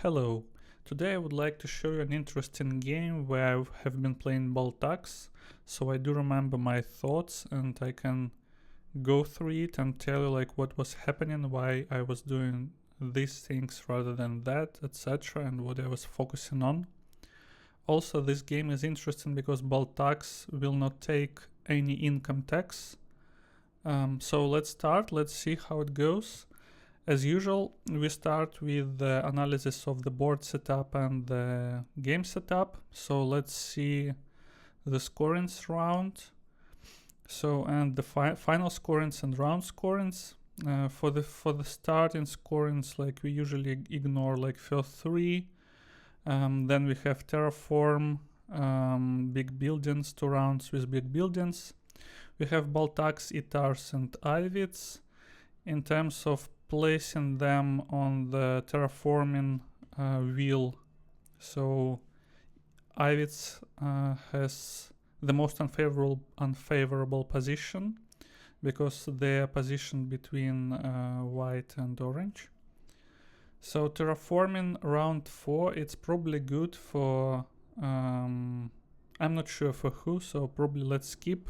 Hello, today I would like to show you an interesting game where I have been playing Bal T'aks, so I do remember my thoughts and I can go through it and tell you like what was happening, why I was doing these things rather than that, etc., and what I was focusing on. Also, this game is interesting because Bal T'aks will not take any income tax. So let's start, let's see how it goes. As usual, we start with the analysis of the board setup and the game setup. So let's see the scorings round. So and the final scorings and round scorings. For the starting scorings, like we usually ignore like first three. Then we have terraform, big buildings, 2 rounds with big buildings. We have Bal T'aks, Itars, and Ivids. In terms of placing them on the terraforming wheel, so Ivids has the most unfavorable position because they are positioned between white and orange. So terraforming round 4, it's probably good for I'm not sure for who, so probably let's skip.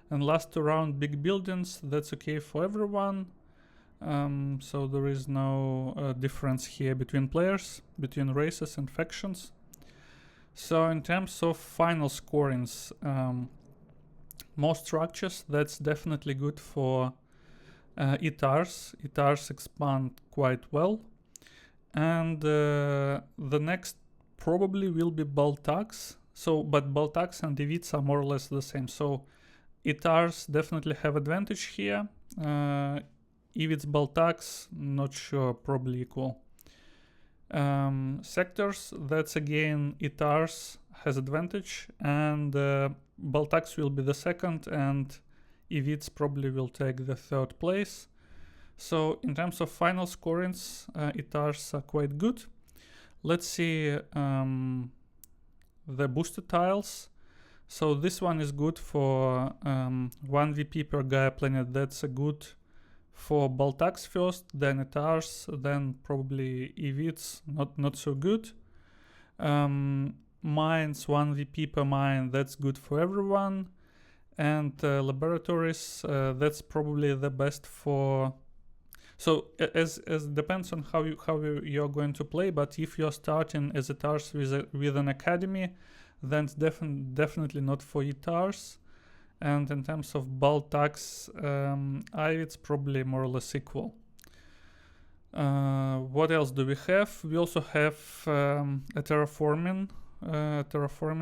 And last 2 round big buildings, that's okay for everyone. So there is no difference here between players, between races and factions. So in terms of final scorings, most structures, that's definitely good for Itars. Itars expand quite well. And the next probably will be Bal T'aks. So, but Bal T'aks and Ivids are more or less the same. So Itars definitely have advantage here. Ivids, Bal T'aks, not sure, probably equal. Sectors, that's again Itars has advantage, and Bal T'aks will be the second, and Ivids probably will take the 3rd place. So in terms of final scorings, Itars are quite good. Let's see the boosted tiles. So this one is good for 1 VP per Gaia planet. That's a good for Bal T'aks first, then Itars, then probably Ivids, not so good. Mines, 1 VP per mine, that's good for everyone. And laboratories, that's probably the best for... So as depends on how you're going to play, but if you're starting as Itars with an academy, then it's definitely not for Itars. And in terms of Bal T'aks, it's probably more or less equal. What else do we have? We also have a terraforming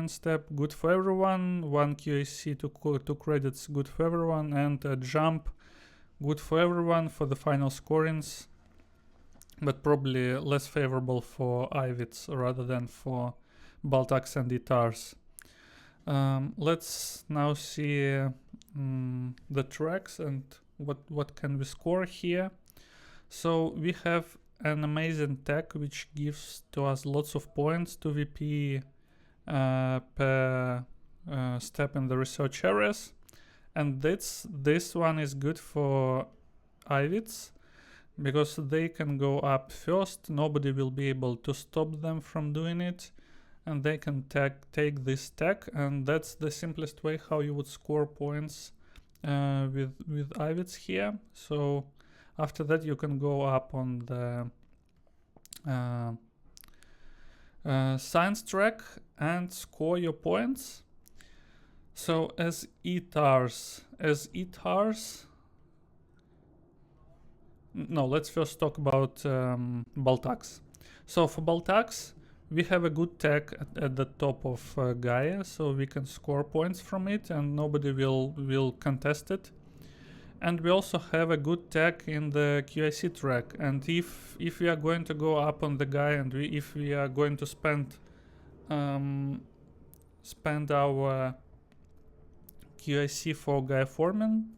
step, good for everyone. 1 QAC, 2 credits, good for everyone, and a jump, good for everyone for the final scorings, but probably less favorable for Ivids rather than for Bal T'aks and Itars. Let's now see the tracks and what can we score here. So we have an amazing tech which gives to us lots of points, 2 VP per step in the research areas, and this one is good for Ivids because they can go up first, nobody will be able to stop them from doing it, and they can take this tech, and that's the simplest way how you would score points with Ivids here. So after that you can go up on the science track and score your points. So as Itars, no, let's first talk about Bal T'aks. So for Bal T'aks, we have a good tech at the top of Gaia, so we can score points from it and nobody will contest it. And we also have a good tech in the QIC track, and if we are going to go up on the Gaia and if we are going to spend our QIC for Gaia forming,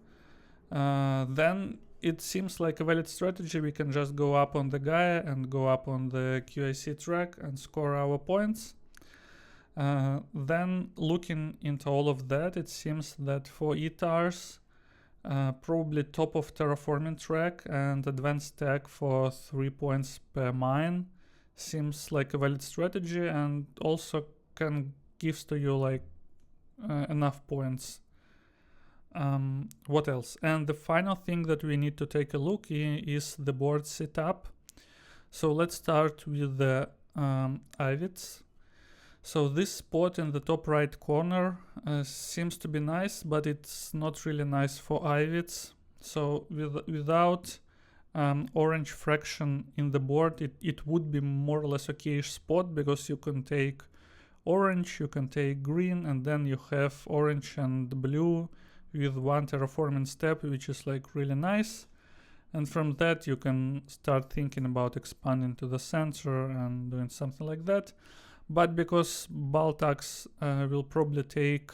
then it seems like a valid strategy. We can just go up on the Gaia and go up on the QIC track and score our points. Then looking into all of that, it seems that for Itars, probably top of terraforming track and advanced tech for 3 points per mine seems like a valid strategy, and also gives to you like enough points. What else? And the final thing that we need to take a look is the board setup. So let's start with the Ivits. So this spot in the top right corner seems to be nice, but it's not really nice for Ivits. So without orange fraction in the board, it would be more or less okayish spot, because you can take orange, you can take green, and then you have orange and blue with one terraforming step, which is like really nice. And from that you can start thinking about expanding to the center and doing something like that. But because Bal T'aks will probably take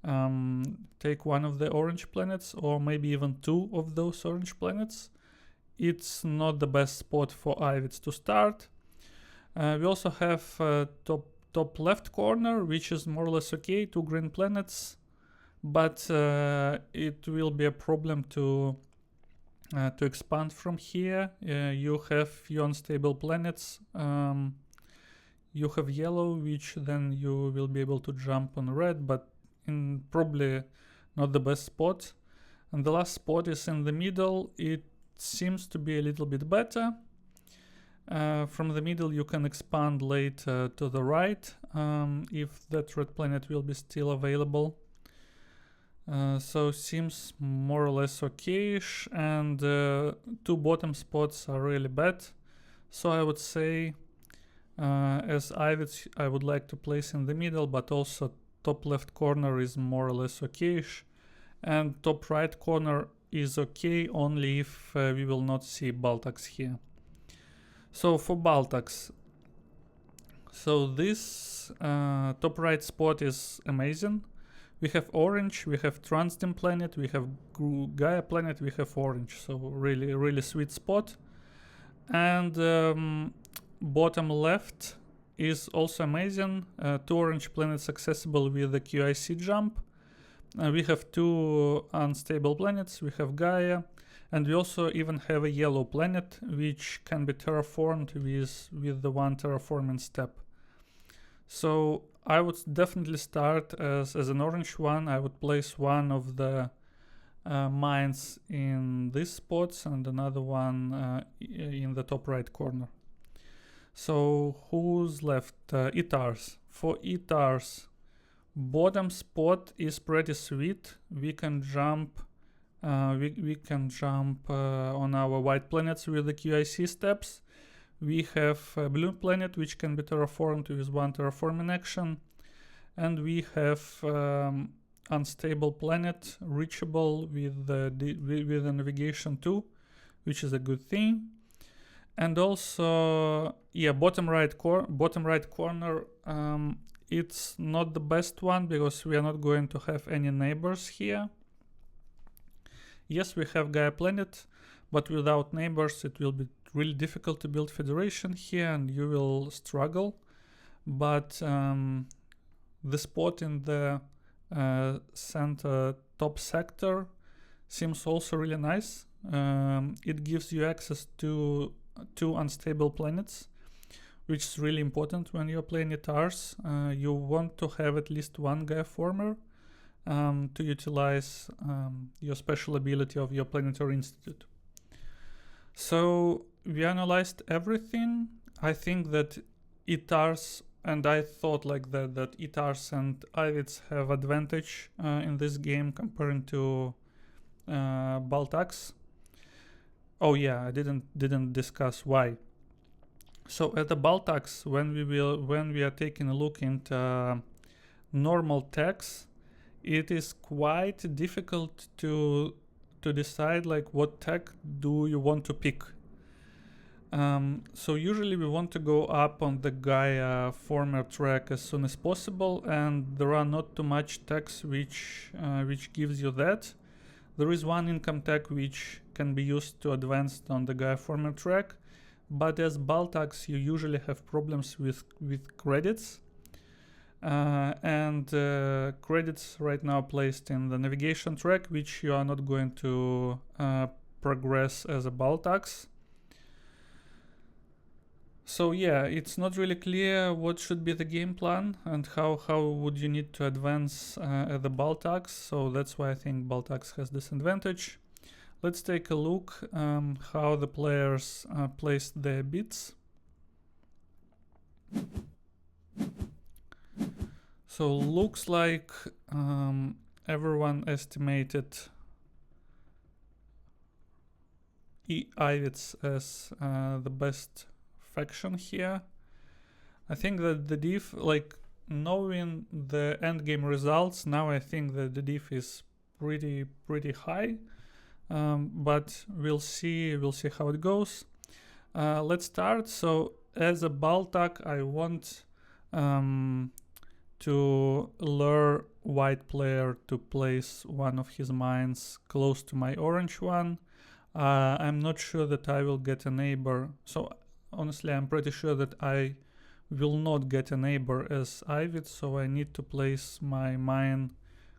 one of the orange planets, or maybe even two of those orange planets, it's not the best spot for Ivits to start. We also have top left corner, which is more or less okay, 2 green planets, but it will be a problem to expand from here. You have few unstable planets. You have yellow, which then you will be able to jump on red, but in probably not the best spot. And the last spot is in the middle. It seems to be a little bit better. From the middle you can expand later to the right, if that red planet will be still available. So seems more or less okayish, and 2 bottom spots are really bad. So I would say as Ivits I would like to place in the middle, but also top left corner is more or less okayish, and top right corner is okay only if we will not see Bal T'aks here. So for Bal T'aks, so this top right spot is amazing. We have orange, we have Transdim planet, we have Gaia planet, we have orange. So really sweet spot. And bottom left is also amazing. 2 orange planets accessible with the QIC jump. We have 2 unstable planets, we have Gaia, and we also even have a yellow planet which can be terraformed with the 1 terraforming step. So I would definitely start as an orange one. I would place one of the mines in these spots and another one in the top right corner. So who's left? Itars. For Itars, bottom spot is pretty sweet. We can jump we can jump on our white planets with the QIC steps. We have a blue planet which can be terraformed with 1 terraforming action, and we have unstable planet reachable with the navigation 2, which is a good thing. And also, yeah, bottom right corner, it's not the best one because we are not going to have any neighbors here. Yes, we have Gaia planet, but without neighbors it will be really difficult to build federation here and you will struggle. But the spot in the center top sector seems also really nice. It gives you access to 2 unstable planets, which is really important when you're playing Itars. You want to have at least 1 Gaia former to utilize your special ability of your planetary institute. So we analyzed everything. I think that Itars, and I thought like that Itars and Ivits have advantage in this game comparing to Bal T'aks. Oh yeah, I didn't discuss why. So at the Bal T'aks, when we are taking a look into normal tags, it is quite difficult to decide like what tag do you want to pick. So usually we want to go up on the Gaia former track as soon as possible, and there are not too much tags which gives you that. There is one income tag which can be used to advance on the Gaia former track, but as Bal T'aks you usually have problems with credits. And credits right now placed in the navigation track, which you are not going to progress as a Bal T'aks. So yeah, it's not really clear what should be the game plan and how would you need to advance at the Bal T'aks. So that's why I think Bal T'aks has this advantage. Let's take a look how the players placed their bits. So looks like everyone estimated Ivits as the best faction here. I think that the diff, like knowing the endgame results, now I think that the diff is pretty high. But we'll see how it goes. Let's start. So as a Bal T'ak, I want to lure white player to place one of his mines close to my orange one. I'm not sure that I will get a neighbor. So honestly, I'm pretty sure that I will not get a neighbor as Ivit. So I need to place my mine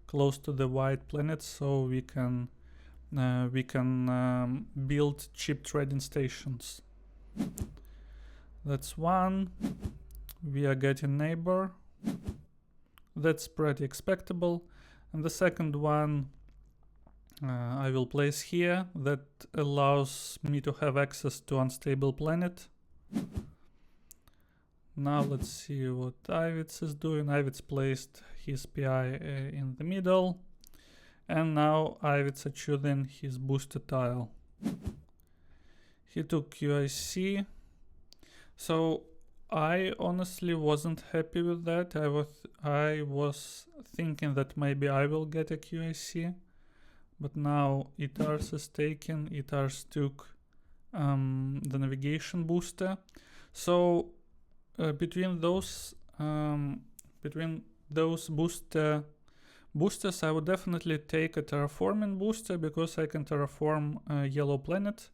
close to the white planet so we can build cheap trading stations. That's one. We are getting neighbor. That's pretty expectable. And the second one I will place here. That allows me to have access to unstable planet. Now let's see what Ivits is doing. Ivits placed his PI in the middle. And now Ivits are choosing his booster tile. He took QIC. So I honestly wasn't happy with that. I was thinking that maybe I will get a QIC. But now Itars is taken. Itars took the navigation booster. So between those boosters, I would definitely take a terraforming booster because I can terraform a yellow planet.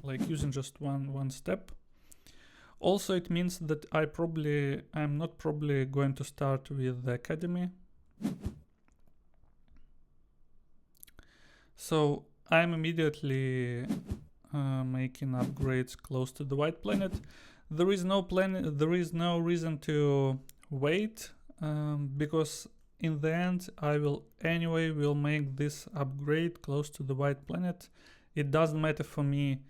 Like using just one step. Also, it means that I'm not probably going to start with the academy. So I'm immediately making upgrades close to the white planet. There is no reason to wait because in the end I will make this upgrade close to the white planet. It doesn't matter for me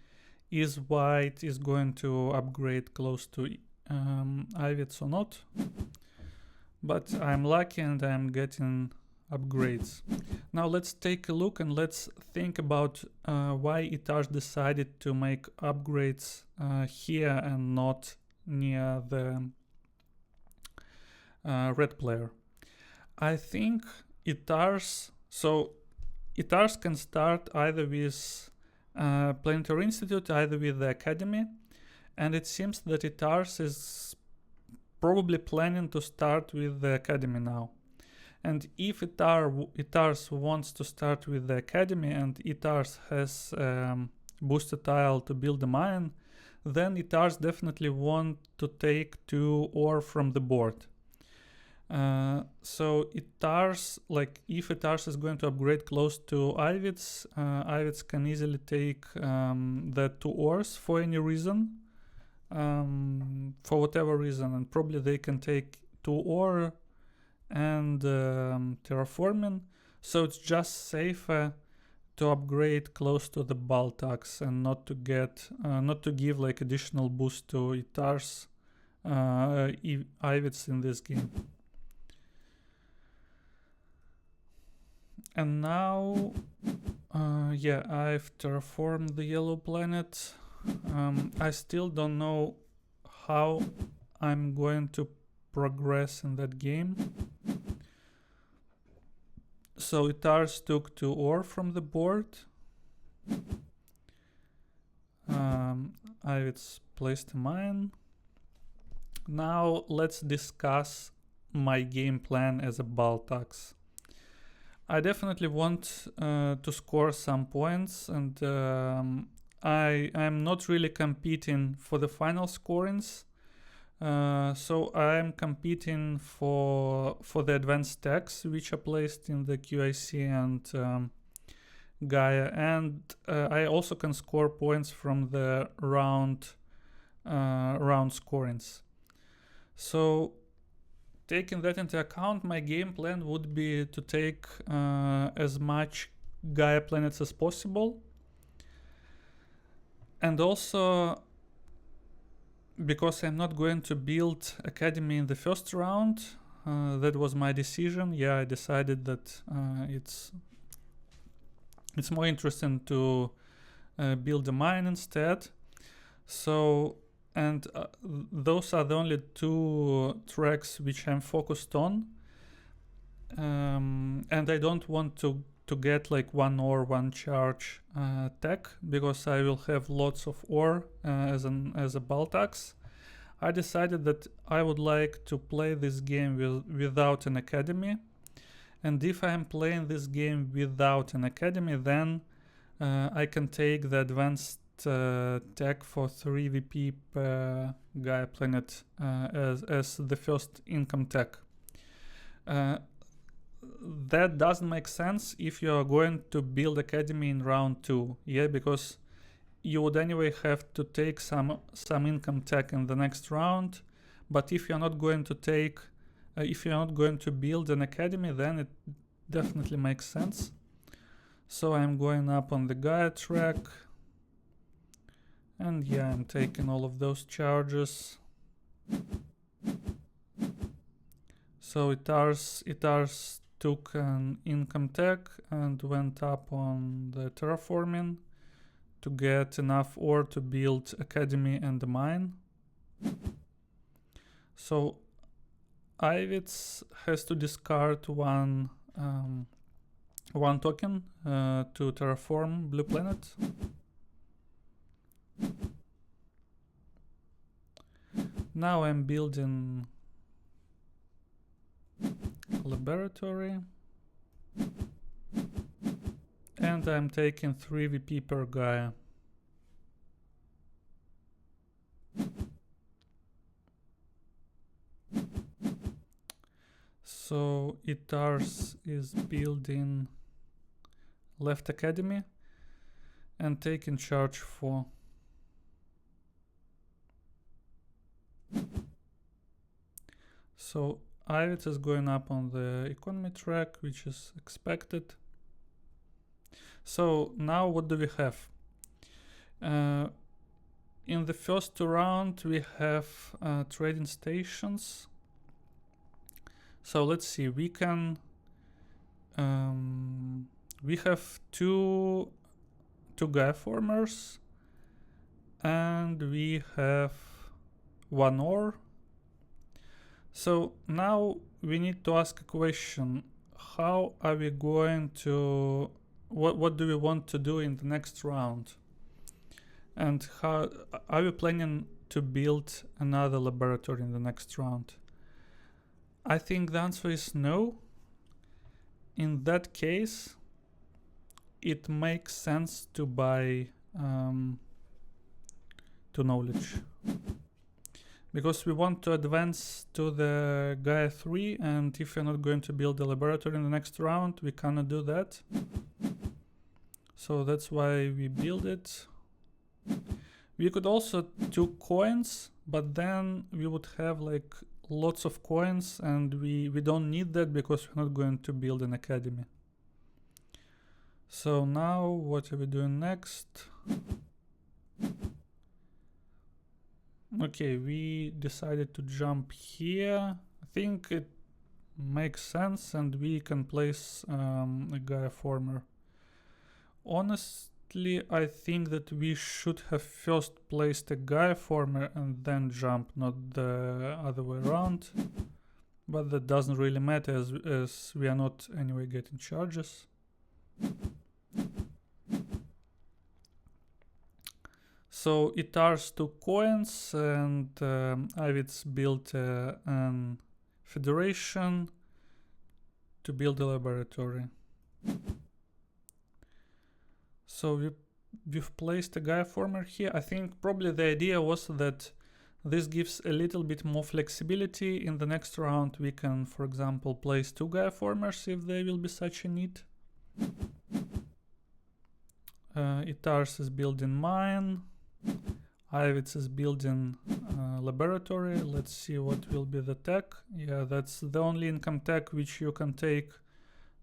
is white is going to upgrade close to Ivits or not, but I'm lucky and I'm getting upgrades. Now let's take a look and let's think about why Itars decided to make upgrades here and not near the red player. I think Itars can start either with Planetary Institute, either with the Academy, and it seems that Itars is probably planning to start with the Academy now. And if Itars wants to start with the Academy and Itars has booster tile to build a mine, then Itars definitely want to take 2 ore from the board. So Itars, like if Itars is going to upgrade close to Ivits, Ivits can easily take the 2 ores for any reason, for whatever reason, and probably they can take 2 ore and terraforming. So it's just safer to upgrade close to the Bal T'aks and not to give like additional boost to Itars Ivits in this game. And now, yeah, I've terraformed the yellow planet. I still don't know how I'm going to progress in that game. So Itars took 2 ore from the board. Ivits placed a mine. Now let's discuss my game plan as a Bal T'aks. I definitely want to score some points, and I'm not really competing for the final scorings. So I'm competing for the advanced stacks which are placed in the QIC Gaia, and I also can score points from the round scorings. So taking that into account, my game plan would be to take as much Gaia planets as possible, and also because I'm not going to build Academy in the first round, that was my decision. Yeah, I decided that it's more interesting to build a mine instead. So, and those are the only two tracks which I'm focused on. And I don't want to get like one ore, one charge tech, because I will have lots of ore as a Bal T'aks. I decided that I would like to play this game without an academy, and if I'm playing this game without an academy, then I can take the advanced tech for 3 VP per Gaia planet as the first income tech. That doesn't make sense if you are going to build academy in round 2, yeah, because you would anyway have to take some income tech in the next round. But if you're not going to take if you're not going to build an academy, then it definitely makes sense. So I'm going up on the Gaia track, and yeah, I'm taking all of those charges. So Itars took an income tech and went up on the terraforming to get enough ore to build academy and the mine. So Ivitz has to discard one token to terraform blue planet. Now I'm building laboratory, and I'm taking 3 VP per Gaia. So Itars is building left academy and taking charge for. So Ivit is going up on the economy track, which is expected. So now what do we have? In the first round we have trading stations. So let's see, we can we have two Gaia formers, and we have 1 ore. So now we need to ask a question: how are we going to what do we want to do in the next round? And how are we planning to build another laboratory in the next round? I think the answer is no. In that case, it makes sense to buy to knowledge, because we want to advance to the Gaia 3, and if we're not going to build a laboratory in the next round, we cannot do that. So that's why we build it. We could also do coins, but then we would have like lots of coins, and we don't need that because we're not going to build an academy. So now what are we doing next? Okay, we decided to jump here. I think it makes sense, and we can place a Gaia former. Honestly, I think that we should have first placed a Gaia former and then jump, not the other way around. But that doesn't really matter as we are not anyway getting charges. So Itars took coins, and Ivitz built an federation to build a laboratory. So we've placed a Gaia former here. I think probably the idea was that this gives a little bit more flexibility. In the next round we can, for example, place 2 Gaia formers if there will be such a need. Itars is building mine. Ivits is building laboratory. Let's see what will be the tech. Yeah, that's the only income tech which you can take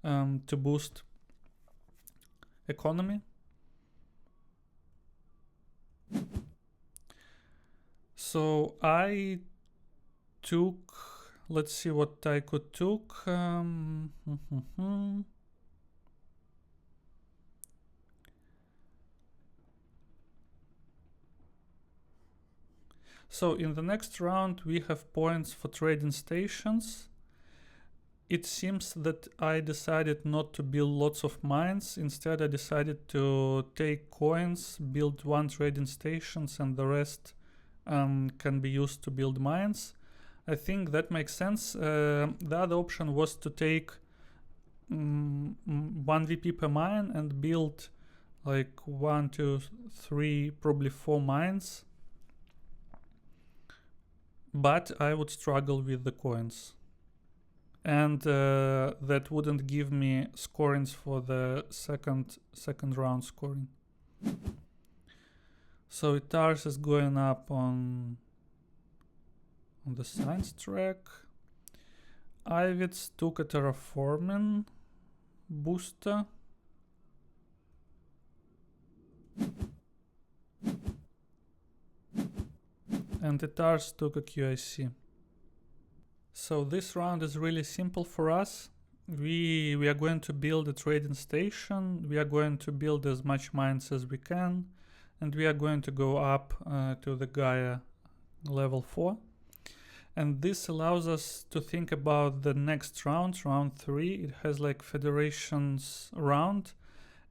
to boost economy. So I took, let's see what I could took. So in the next round we have points for trading stations. It seems that I decided not to build lots of mines. Instead I decided to take coins, build 1 trading stations, and the rest can be used to build mines. I think that makes sense. The other option was to take 1 VP per mine and build like 1, 2, 3, probably 4 mines. But I would struggle with the coins. And that wouldn't give me scorings for the second round scoring. So Itars is going up on the science track. Ivits took a terraforming booster. And Itars took a QIC. So this round is really simple for us. We are going to build a trading station. We are going to build as much mines as we can. And we are going to go up to the Gaia level 4. And this allows us to think about the next round, round 3. It has like federations round.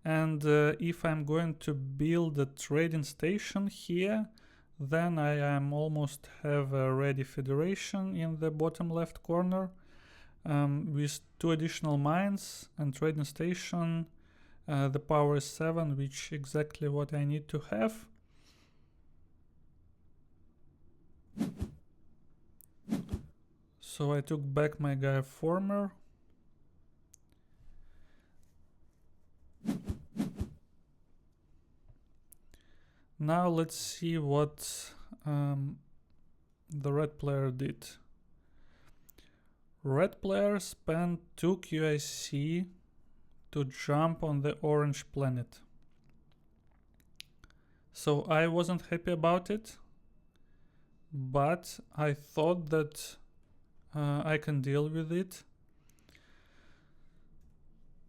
And if I'm going to build a trading station here, then I am almost have a ready federation in the bottom left corner with 2 additional mines and trading station. The power is 7, which exactly what I need to have. So I took back my Gaia former. Now let's see what the red player did. Red player spent 2 QIC to jump on the orange planet. So I wasn't happy about it, but I thought that I can deal with it.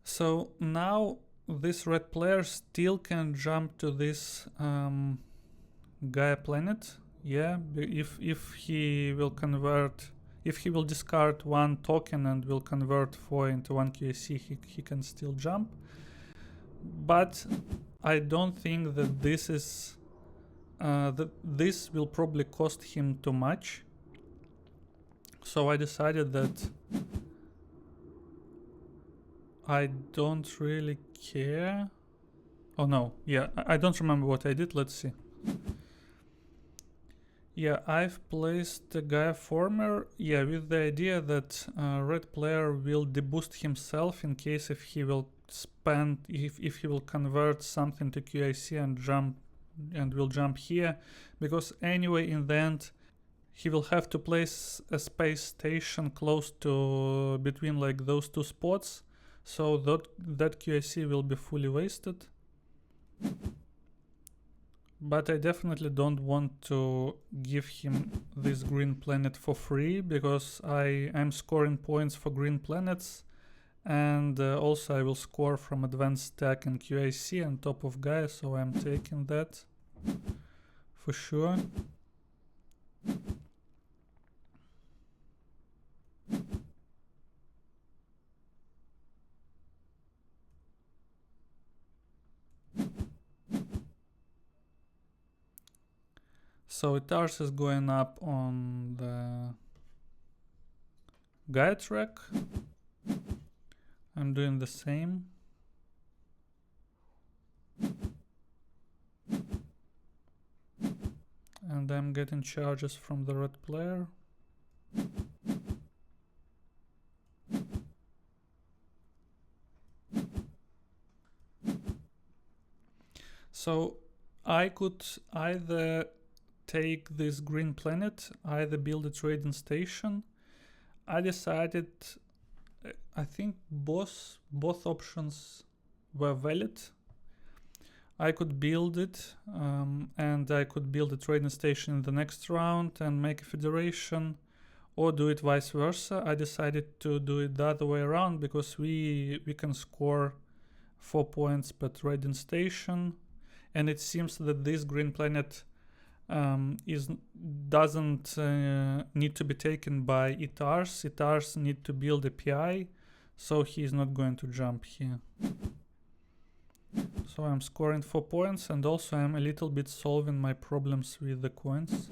So now this red player still can jump to this Gaia planet. Yeah, if he will convert, if he will discard 1 token and will convert 4 into 1 QAC, he can still jump. But I don't think that this is that this will probably cost him too much. So I decided that I don't really care. Oh no, yeah, I don't remember what I did. Let's see. Yeah, I've placed the Gaia former, yeah, with the idea that red player will deboost himself in case if he will spend, if he will convert something to QIC and jump, and will jump here, because anyway in the end he will have to place a space station close to between like those 2 spots. So that QIC will be fully wasted. But I definitely don't want to give him this green planet for free, because I'm scoring points for green planets, and also I will score from advanced tech and QIC on top of Gaia, so I'm taking that for sure. So Itars is going up on the Gaia track. I'm doing the same. And I'm getting charges from the red player. I could either take this green planet, either build a trading station. I decided, I think both options were valid. I could build it, and I could build a trading station in the next round and make a federation, or do it vice versa. I decided to do it the other way around because we can score 4 points per trading station, and it seems that this green planet doesn't need to be taken by Itars. Itars need to build a PI, so he is not going to jump here. So I'm scoring 4 points, and also I'm a little bit solving my problems with the coins.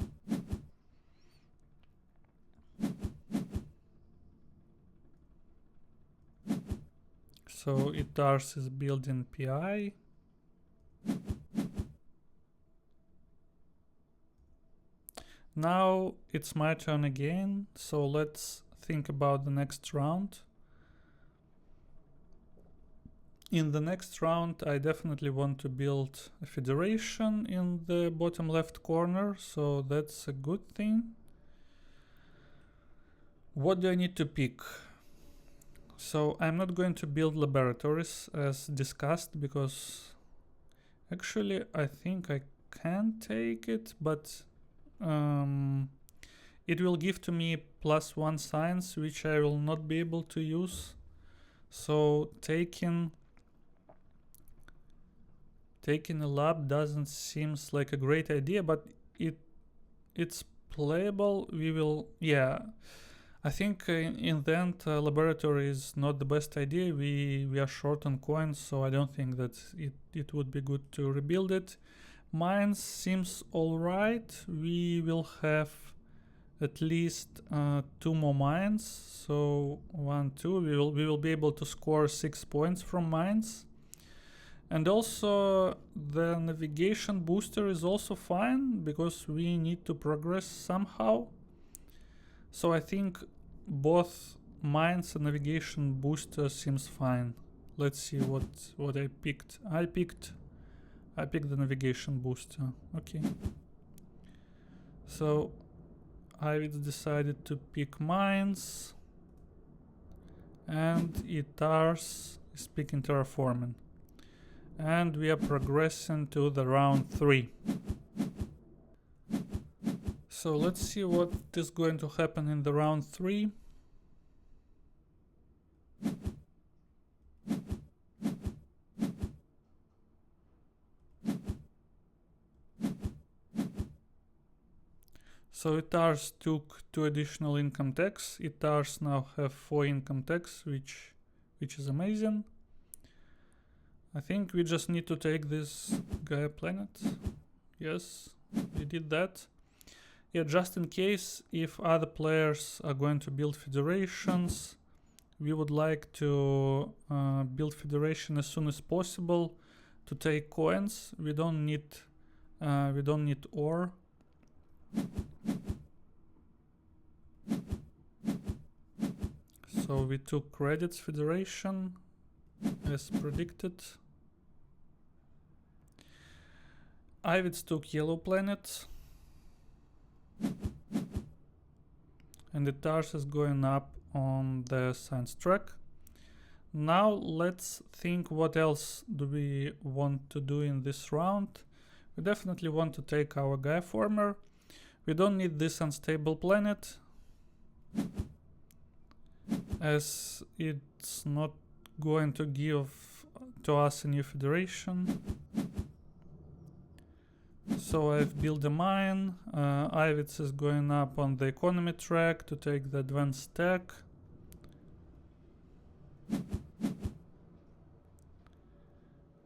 So Itars is building PI. Now it's my turn again, so let's think about the next round. In the next round, I definitely want to build a federation in the bottom left corner, so that's a good thing. What do I need to pick? So I'm not going to build laboratories as discussed, because actually I think I can take it, but it will give to me +1 science, which I will not be able to use. So taking a lab doesn't seem like a great idea, but it's playable. We will, yeah. I think in the end, laboratory is not the best idea. We are short on coins, so I don't think that it would be good to rebuild it. Mines seems alright. We will have at least 2 more mines. So 1, 2. We will be able to score 6 points from mines. And also the navigation booster is also fine, because we need to progress somehow. So I think both mines and navigation booster seems fine. Let's see what I picked. I picked the navigation booster. Okay. So I decided to pick mines, and Itars is picking terraforming. And we are progressing to the round 3. So let's see what is going to happen in the round 3. So Itars took 2 additional income tax. Itars now have 4 income tax, which is amazing. I think we just need to take this Gaia planet. Yes, we did that. Yeah, just in case if other players are going to build federations, we would like to build federation as soon as possible to take coins. We don't need ore. So we took credits federation as predicted. Ivids took yellow planet. And the Tars is going up on the science track. Now let's think what else do we want to do in this round. We definitely want to take our Gaia former. We don't need this unstable planet, as it's not going to give to us a new federation. So I've built a mine. Ivids is going up on the economy track to take the advanced tech.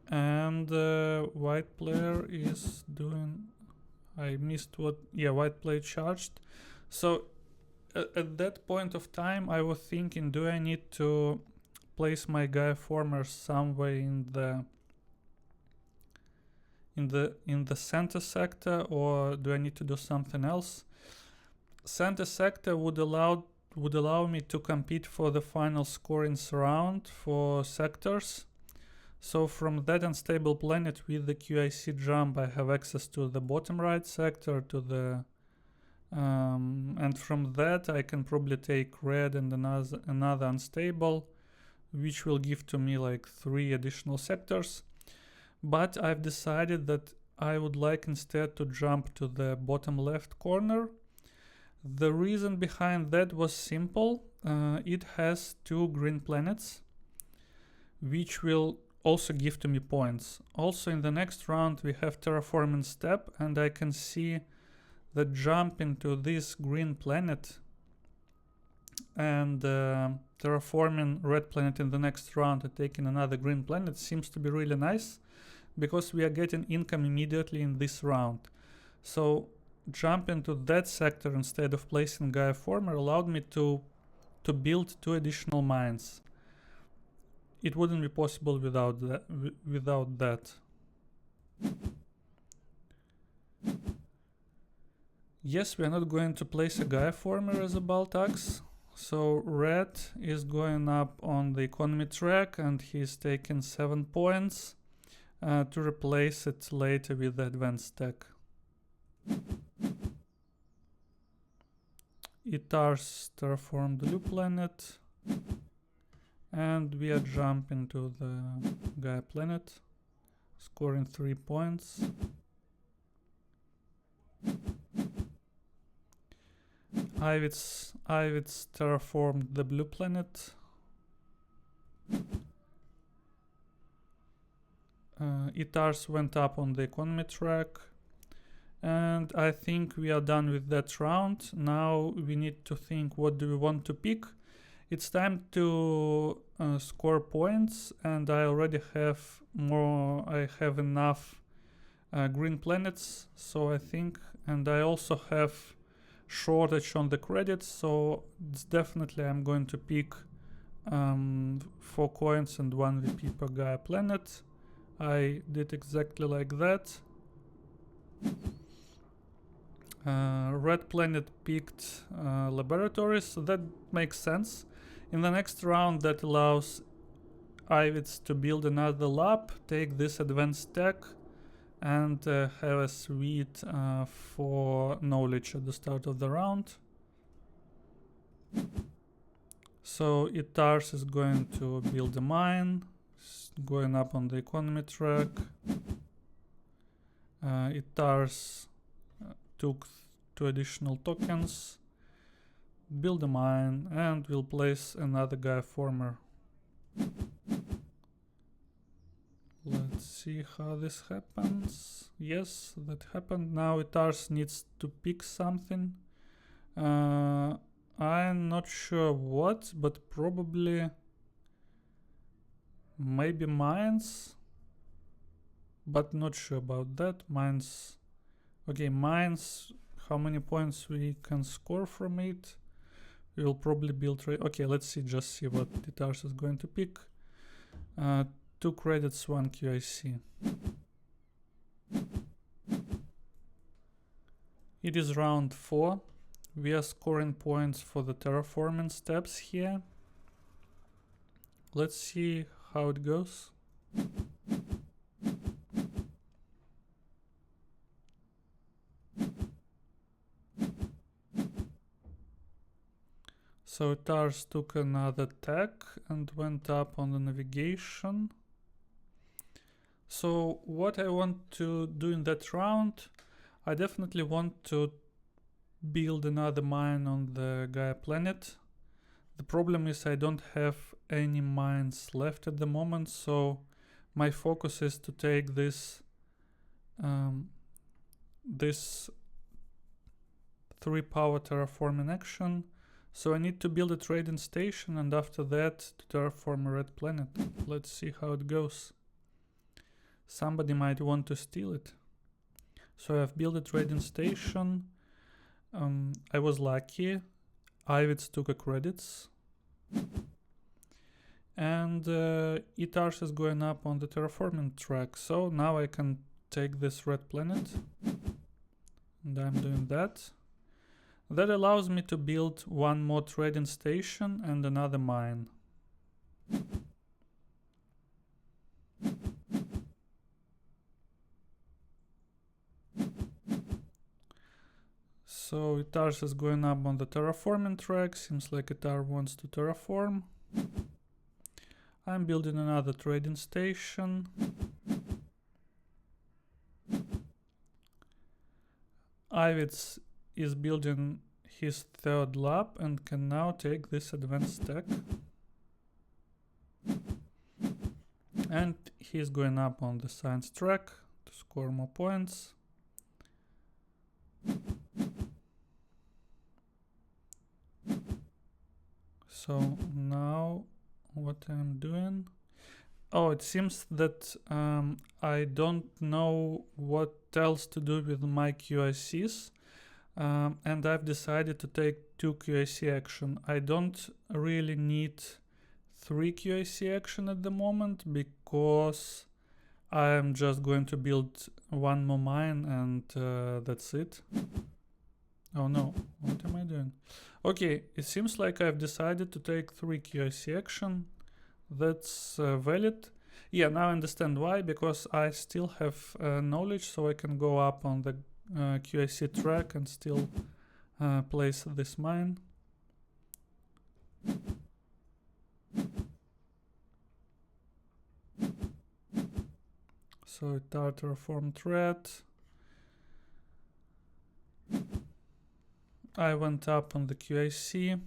And white player is doing... I missed what... Yeah, white player charged. So at that point of time I was thinking, do I need to place my Gaia former somewhere in the center sector, or do I need to do something else? Center sector would allow me to compete for the final scorings round for sectors. So from that unstable planet with the QIC jump, I have access to the bottom right sector, to the and from that I can probably take red and another unstable, which will give to me like 3 additional sectors. But I've decided that I would like instead to jump to the bottom left corner. The reason behind that was simple. It has 2 green planets, which will also give to me points. Also in the next round we have terraforming step, and I can see that jump into this green planet and terraforming red planet in the next round and taking another green planet seems to be really nice, because we are getting income immediately in this round. So jump into that sector instead of placing Gaia Former allowed me to build 2 additional mines. It wouldn't be possible without that. Yes, we are not going to place a Gaia Former as a Bal T'aks. So red is going up on the economy track and he's taking 7 points to replace it later with the advanced tech. Itars terraformed blue planet, and we are jumping to the Gaia planet, scoring 3 points. Ivits terraformed the blue planet. Itars went up on the economy track. And I think we are done with that round. Now we need to think, what do we want to pick? It's time to score points, and I already have I have enough green planets, so I think, and I also have shortage on the credits, so it's definitely I'm going to pick 4 coins and 1 VP per Gaia planet. I did exactly like that. Red planet picked laboratories, so that makes sense. In the next round, that allows Ivits to build another lab, take this advanced tech, and have a suite for knowledge at the start of the round. So Itars is going to build a mine, going up on the economy track. Itars took 2 additional tokens, build a mine, and will place another Gaia Former. Let's see how this happens. Yes, that happened. Now Itars needs to pick something. I'm not sure what, but probably maybe mines, but not sure about that. Mines. Okay, mines, how many points we can score from it? We will probably build... Okay, let's see, just see what Itars is going to pick. 2 credits, 1 QIC. It is round 4. We are scoring points for the terraforming steps here. Let's see how it goes. So Itars took another tech and went up on the navigation. So what I want to do in that round, I definitely want to build another mine on the Gaia planet. The problem is I don't have any mines left at the moment, so my focus is to take this 3 power terraforming action. So I need to build a trading station, and after that to terraform a red planet. Let's see how it goes. Somebody might want to steal it. So I've built a trading station. I was lucky. Ivits took a credits. And Itars is going up on the terraforming track. So now I can take this red planet. And I'm doing that. That allows me to build 1 more trading station and another mine. So Itars is going up on the terraforming track. Seems like Itar wants to terraform. I'm building another trading station. Ivits is building his third lab and can now take this advanced stack. And he's going up on the science track to score more points. So now what I'm doing, oh, it seems that I don't know what else to do with my QICs, and I've decided to take 2 QIC action. I don't really need 3 QIC action at the moment because I'm just going to build 1 more mine and that's it. Oh no, what am I doing? Okay, it seems like I've decided to take 3 QIC action. That's valid. Yeah, now I understand why, because I still have knowledge, so I can go up on the QIC track and still place this mine. So Itar terraform thread. I went up on the QIC.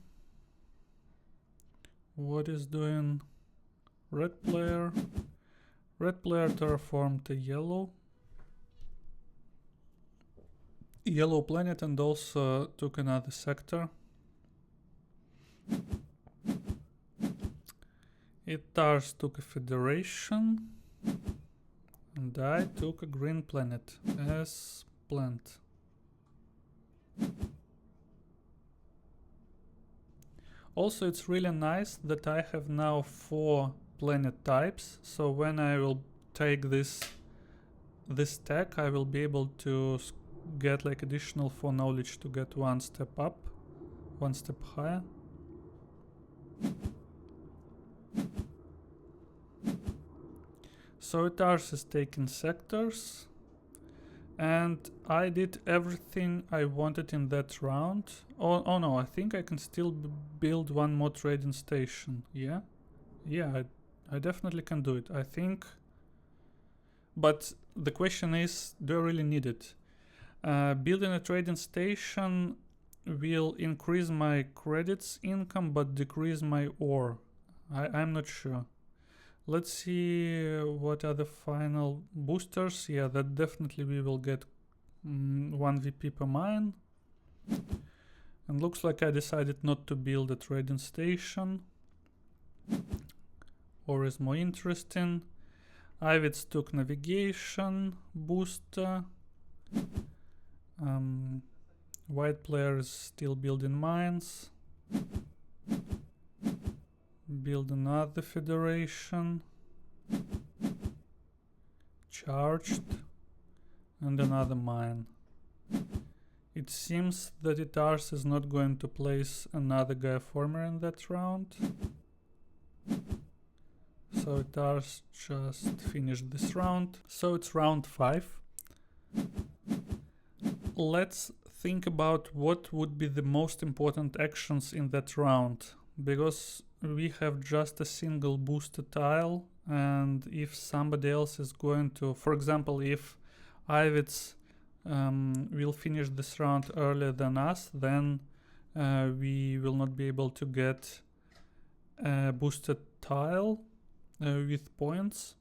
What is doing red player? Red player terraformed a yellow planet and also took another sector. Itars took a federation and I took a green planet as planned. Also, it's really nice that I have now 4 planet types, so when I will take this stack, I will be able to get like additional 4 knowledge to get 1 step up, 1 step higher. So Itars is taking sectors, and I did everything I wanted in that round. Oh no, I think I can still build 1 more trading station. Yeah, I definitely can do it, I think. But the question is, do I really need it? Building a trading station will increase my credits income but decrease my ore. I'm not sure. Let's see what are the final boosters. Yeah, that definitely we will get 1 VP per mine. And looks like I decided not to build a trading station. Ore is more interesting. Ivits took navigation booster. White player is still building mines. Build another federation. Charged. And another mine. It seems that Itars is not going to place another Gaia Former in that round. So Itars just finished this round. So it's round 5. Let's think about what would be the most important actions in that round, because we have just a single booster tile, and if somebody else is going to, for example, if Ivits will finish this round earlier than us, then we will not be able to get a booster tile with points.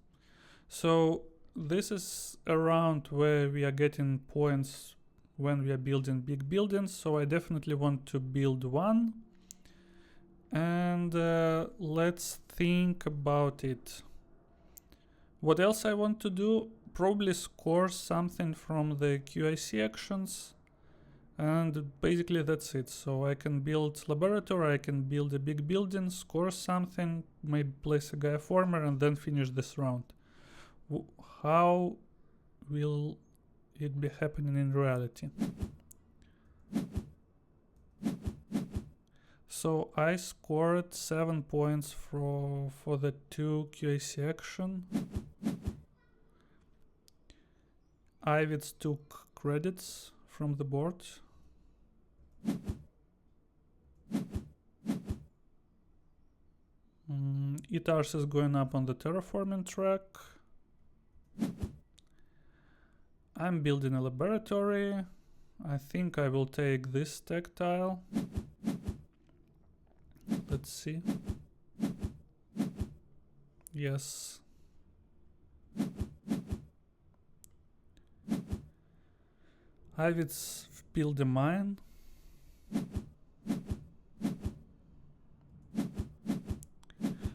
So this is a round where we are getting points when we are building big buildings, so I definitely want to build 1. And let's think about it. What else I want to do? Probably score something from the QIC actions, and basically that's it. So I can build laboratory, I can build a big building, score something, maybe place a Gaia Former, and then finish this round. How will it be happening in reality? So I scored 7 points for the 2 QAC action. Ivits took credits from the board. ETARS is going up on the terraforming track. I'm building a laboratory. I think I will take this tech tile. Let's see. Yes. Ivits build a mine.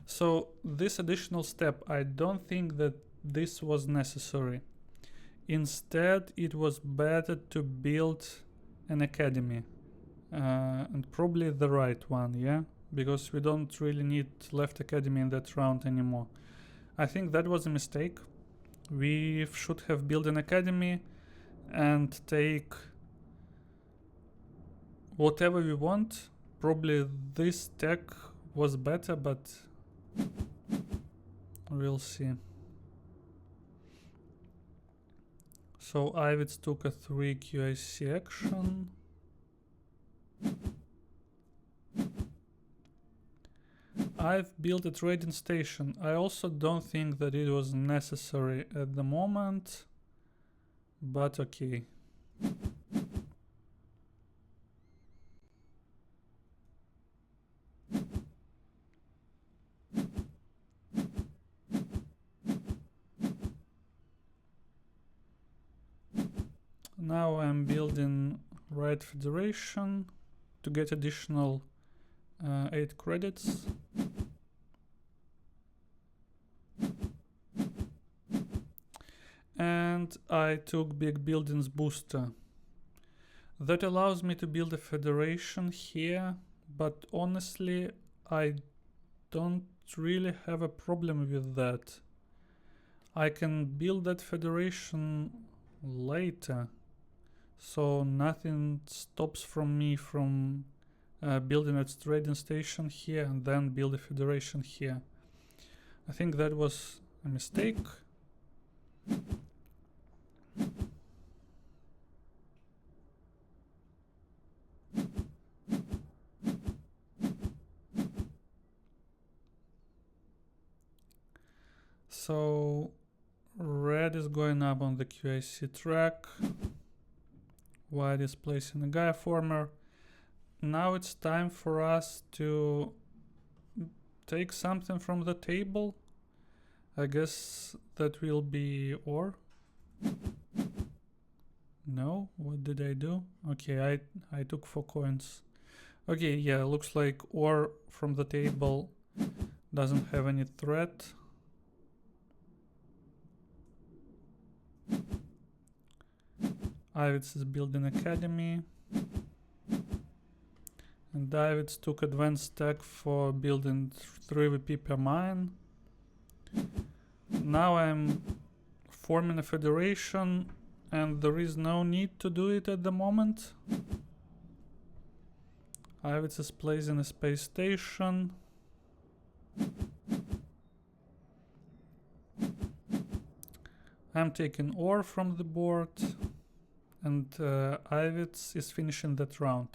So this additional step, I don't think that this was necessary. Instead, it was better to build an academy. And probably the right one, yeah? Because we don't really need left academy in that round anymore. I think that was a mistake. We should have built an academy and take whatever we want. Probably this tech was better, but we'll see. So Ivits took a 3 QIC action. I've built a trading station. I also don't think that it was necessary at the moment, but okay. Now I'm building Right Federation to get additional 8 credits. And I took Big Buildings Booster. That allows me to build a federation here, but honestly I don't really have a problem with that. I can build that federation later, so nothing stops from me from building a trading station here and then build a federation here. I think that was a mistake. So red is going up on the QIC track, white is placing a Gaia former. Now it's time for us to take something from the table. I guess that will be ore. No, what did I do? Okay, I took 4 coins. Okay, yeah, looks like ore from the table doesn't have any threat. Ivits is building academy. And Ivits took advanced tech for building 3 VP per mine. Now I'm forming a federation and there is no need to do it at the moment. Ivits is placing a space station. I'm taking ore from the board and Ivits is finishing that round.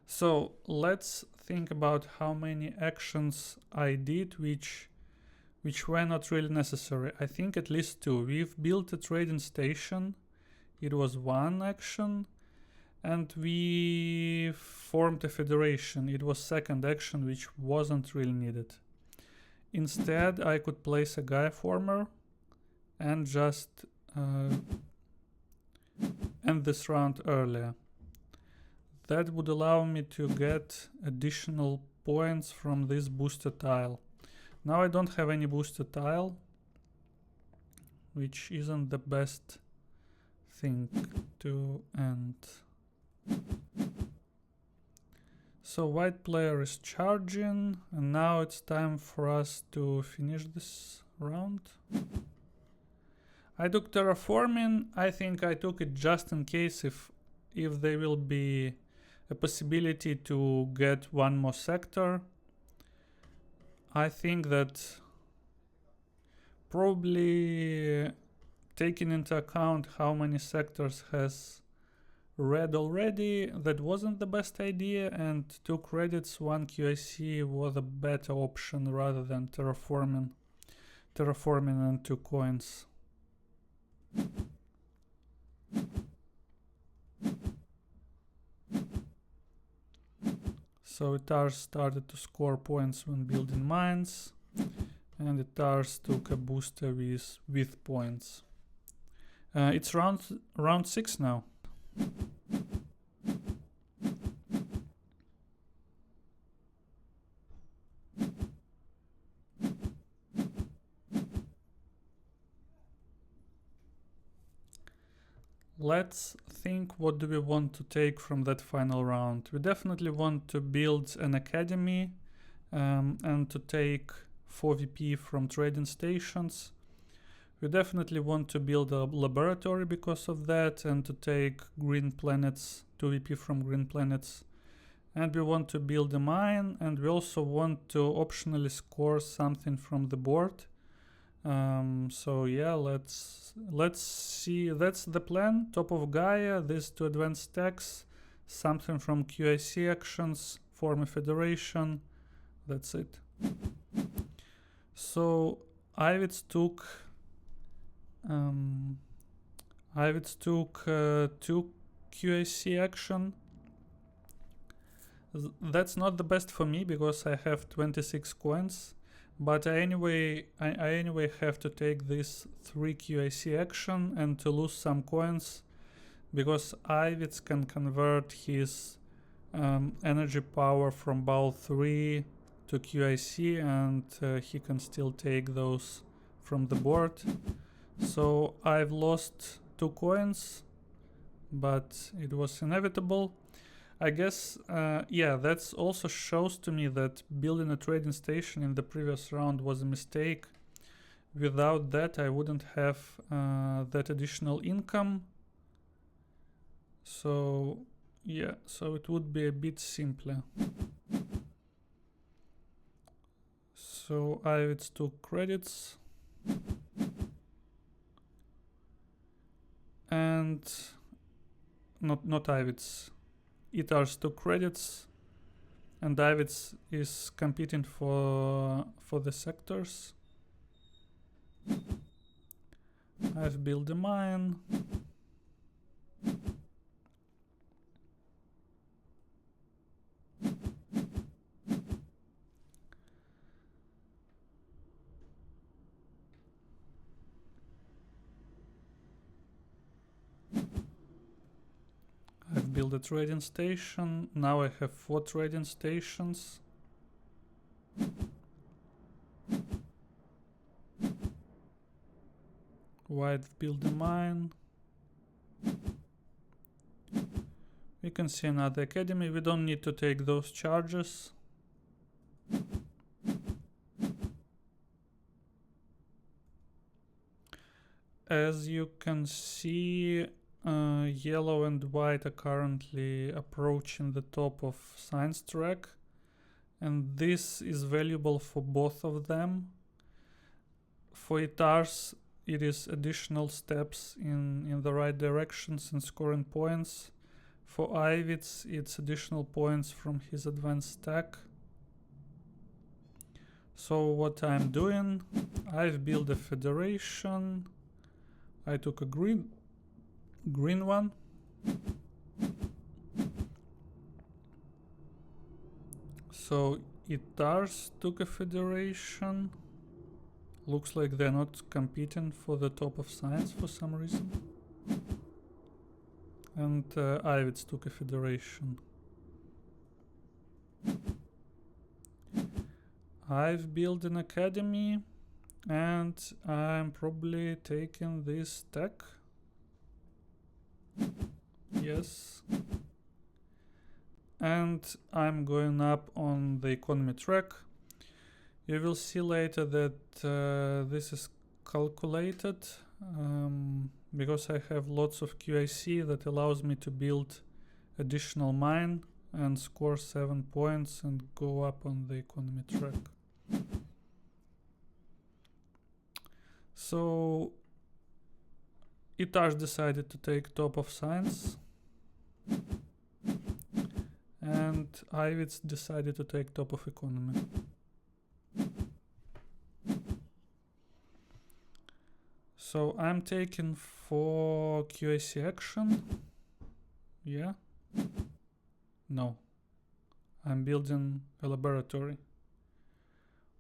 So let's think about how many actions I did which were not really necessary. I think at least 2. We've built a trading station. It was 1 action. And we formed a federation. It was 2nd action, which wasn't really needed. Instead, I could place a Gaia former and just end this round earlier. That would allow me to get additional points from this booster tile. Now I don't have any booster tile, which isn't the best thing to end. So white player is charging, and now it's time for us to finish this round. I took terraforming. I think I took it just in case if there will be a possibility to get 1 more sector. I think that probably taking into account how many sectors has read already that wasn't the best idea, and 2 credits, 1 QIC was a better option rather than terraforming and 2 coins. So Itars started to score points when building mines, and Itars took a booster with points. It's round 6 now. Let's think, what do we want to take from that final round? We definitely want to build an academy and to take 4 VP from trading stations. We definitely want to build a laboratory because of that, and to take green planets, 2 VP from green planets. And we want to build a mine, and we also want to optionally score something from the board. So yeah, let's see. That's the plan. Top of Gaia, these 2 advanced stacks, something from QIC actions, form a federation. That's it. So Ivits took 2 QIC action. That's not the best for me because I have 26 coins. But I anyway have to take this 3 QIC action and to lose some coins, because Ivits can convert his energy power from Bal 3 to QIC, and he can still take those from the board. So I've lost 2 coins, but it was inevitable. I guess, yeah, that also shows to me that building a trading station in the previous round was a mistake. Without that, I wouldn't have that additional income. So, yeah, so it would be a bit simpler. So Ivits took credits. And not Ivits. Itars took credits, and Ivits is competing for the sectors. I've built a mine. I've built a trading station. Now I have 4 trading stations. White built a mine. We can see another academy. We don't need to take those charges. As you can see, yellow and white are currently approaching the top of science track, and this is valuable for both of them. For Itars, it is additional steps in the right directions and scoring points. For Ivits, it's additional points from his advanced stack. So what I'm doing, I've built a federation. I took a green one. So Itars took a federation. Looks like they're not competing for the top of science for some reason. And Ivits took a federation. I've built an academy, and I'm probably taking this tech. Yes. And I'm going up on the economy track. You will see later that this is calculated because I have lots of QIC that allows me to build additional mine and score 7 points and go up on the economy track. So Itars decided to take top of science. but Ivits decided to take top of economy. So I'm taking for QAC action. Yeah. No. I'm building a laboratory.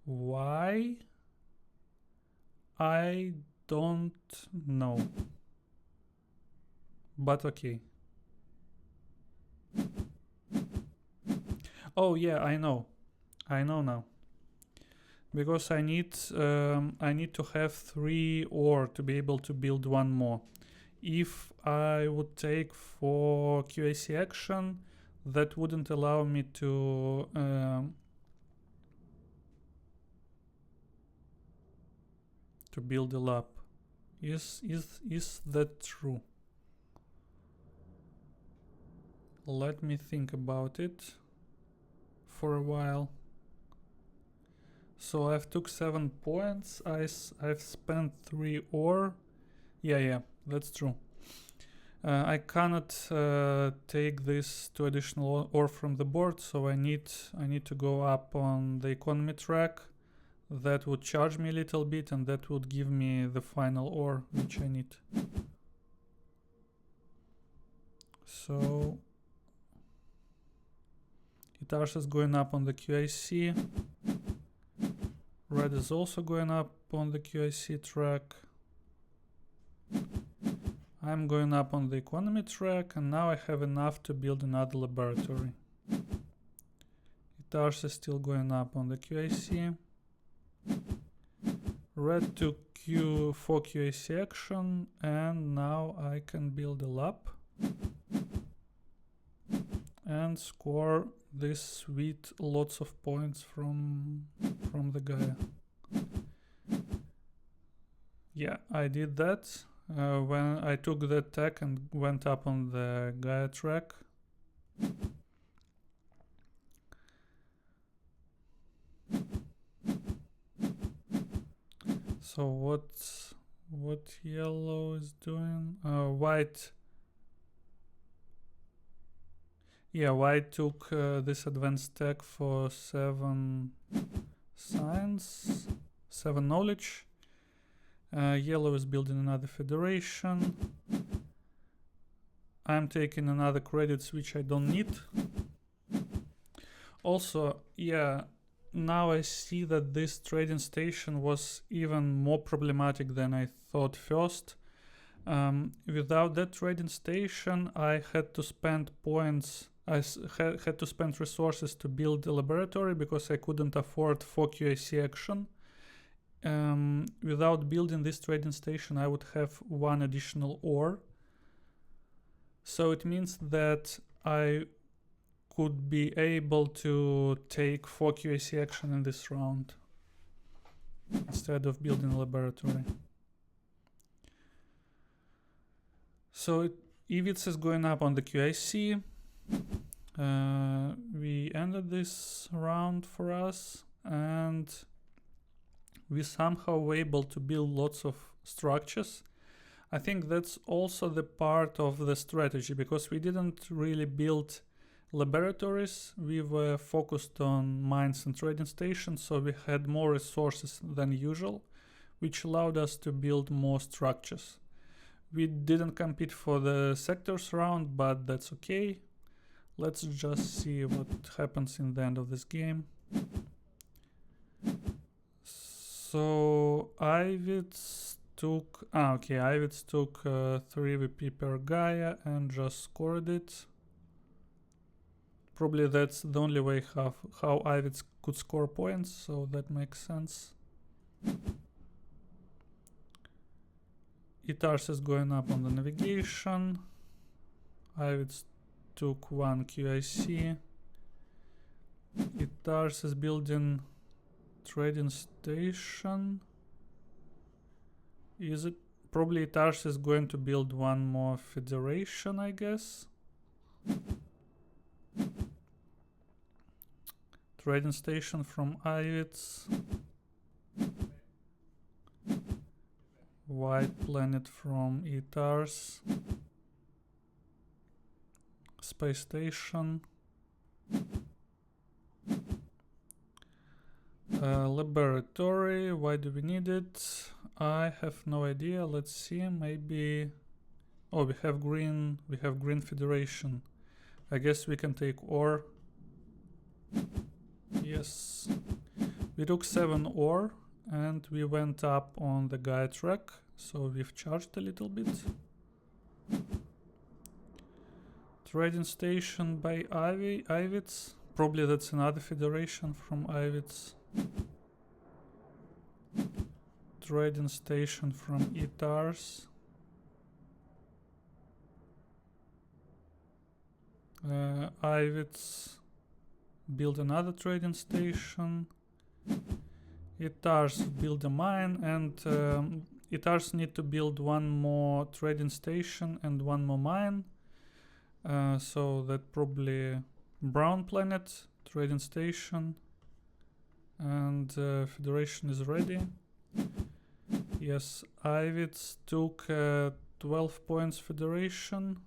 Why? I don't know. But okay. Oh yeah, I know. I know now. Because I need to have 3 ore to be able to build one more. If I would take for QAC action, that wouldn't allow me to build a lab. Is that true? Let me think about it for a while. So I've took 7 points. I've spent 3 ore. Yeah, that's true. I cannot take this to additional ore from the board, so I need to go up on the economy track. That would charge me a little bit, and that would give me the final ore which I need. So Itars is going up on the QIC. Red is also going up on the QIC track. I'm going up on the economy track, and now I have enough to build another laboratory. Itars is still going up on the QIC. Red took Q for QAC action, and now I can build a lab and score this sweet lots of points from the Gaia. Yeah, I did that when I took that tech and went up on the Gaia track. So what yellow is doing? White. Yeah, white took this advanced tech for 7 science, 7 knowledge. Yellow is building another federation. I'm taking another credits which I don't need. Also, yeah, now I see that this trading station was even more problematic than I thought first. Without that trading station, I had to spend points. I had to spend resources to build a laboratory because I couldn't afford 4 QAC action. Without building this trading station, I would have 1 additional ore. So it means that I could be able to take 4 QAC action in this round instead of building a laboratory. So Ivits is going up on the QIC. We ended this round for us, and we somehow were able to build lots of structures. I think that's also the part of the strategy, because we didn't really build laboratories. We were focused on mines and trading stations, so we had more resources than usual, which allowed us to build more structures. We didn't compete for the sectors round, but that's okay. Let's just see what happens in the end of this game. So Ivits took Ivits took 3 VP per Gaia and just scored it. Probably that's the only way how Ivits could score points, so that makes sense. Itars is going up on the navigation. Ivits took 1 QIC. Itars is building trading station. Is it? Probably Itars is going to build 1 more federation, I guess. Trading station from Ivits. White planet from Itars. Space station. Laboratory, why do we need it? I have no idea. Let's see, maybe... Oh, we have green federation. I guess we can take ore. Yes. We took 7 ore and we went up on the Gaia track, so we've charged a little bit. Trading station by Ivits. Probably that's another federation from Ivits. Trading station from Itars. Ivits build another trading station. Itars build a mine, and Itars need to build one more trading station and one more mine. So that probably Brown Planet, trading station, and Federation is ready. Yes, Ivits took 12 points Federation.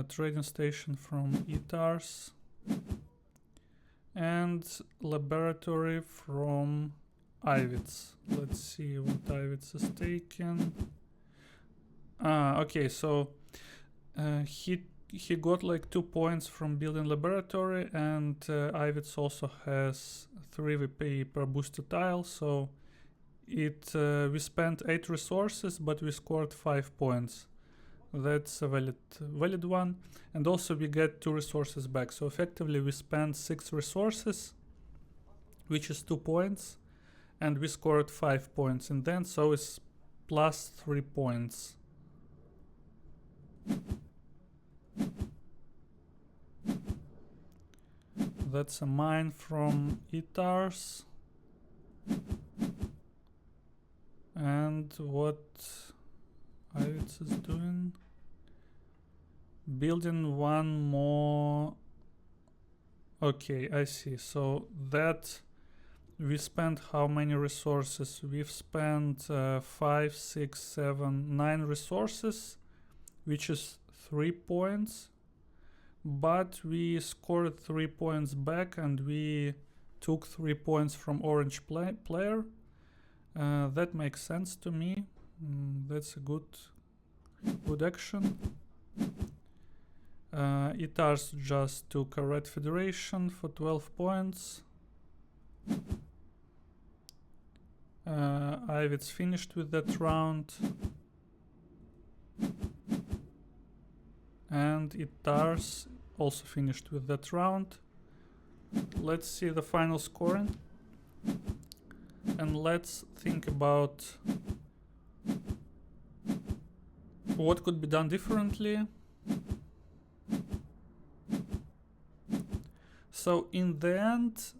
Trading station from Itars. And laboratory from Ivits. Let's see what Ivits is taking. Okay, so he got like 2 points from building laboratory, and Ivits also has 3 VP per boosted tile, so we spent 8 resources, but we scored 5 points. That's a valid one, and also we get 2 resources back, so effectively we spent 6 resources, which is 2 points, and we scored 5 points, and then so it's plus 3 points. That's a mine from Itars. And what Ivits is doing? Building one more. Okay, I see. So that we spent how many resources? We've spent 5, 6, 7, 9 resources, which is 3 points. But we scored 3 points back, and we took 3 points from orange player. That makes sense to me. That's a good action. Itars just took a red federation for 12 points. Ivits finished with that round. And Itars also finished with that round. Let's see the final scoring. And let's think about what could be done differently. So in the end,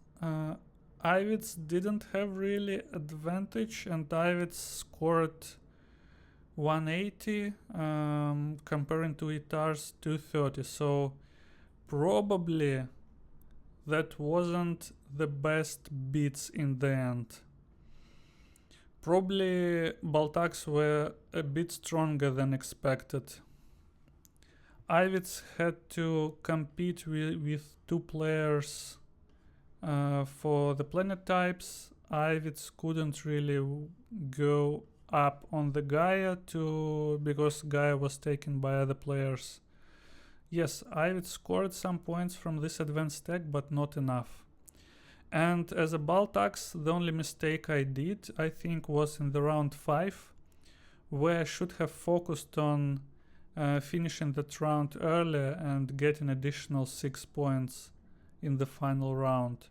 Ivits didn't have really advantage, and Ivits scored 180 comparing to Itars 230. So probably that wasn't the best beats in the end. Probably Bal T'aks were a bit stronger than expected. Ivits had to compete with 2 players for the planet types. Ivits couldn't really go up on the Gaia because Gaia was taken by other players. Yes, Ivits scored some points from this advanced tech, but not enough. And as a Bal T'aks, the only mistake I did, I think, was in the round 5, where I should have focused on finishing that round earlier and getting additional 6 points in the final round,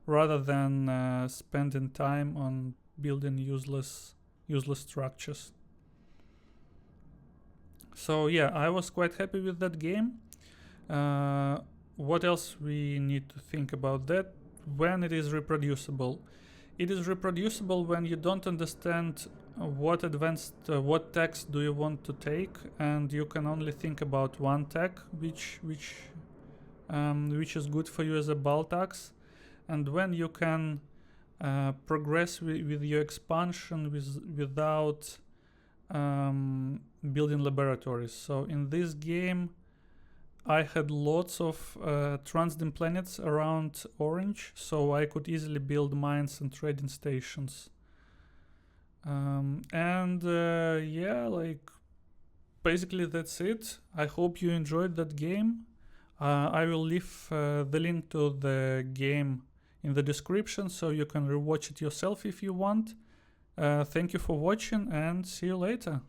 rather than spending time on building useless structures. So yeah, I was quite happy with that game. What else we need to think about that? When it is reproducible. It is reproducible when you don't understand what techs do you want to take, and you can only think about one tech which is good for you as a Bal T'aks, and when you can progress with your expansion without building laboratories. So in this game I had lots of transient planets around Orange, so I could easily build mines and trading stations. Yeah, like basically that's it. I hope you enjoyed that game. I will leave the link to the game in the description so you can rewatch it yourself if you want. Thank you for watching and see you later.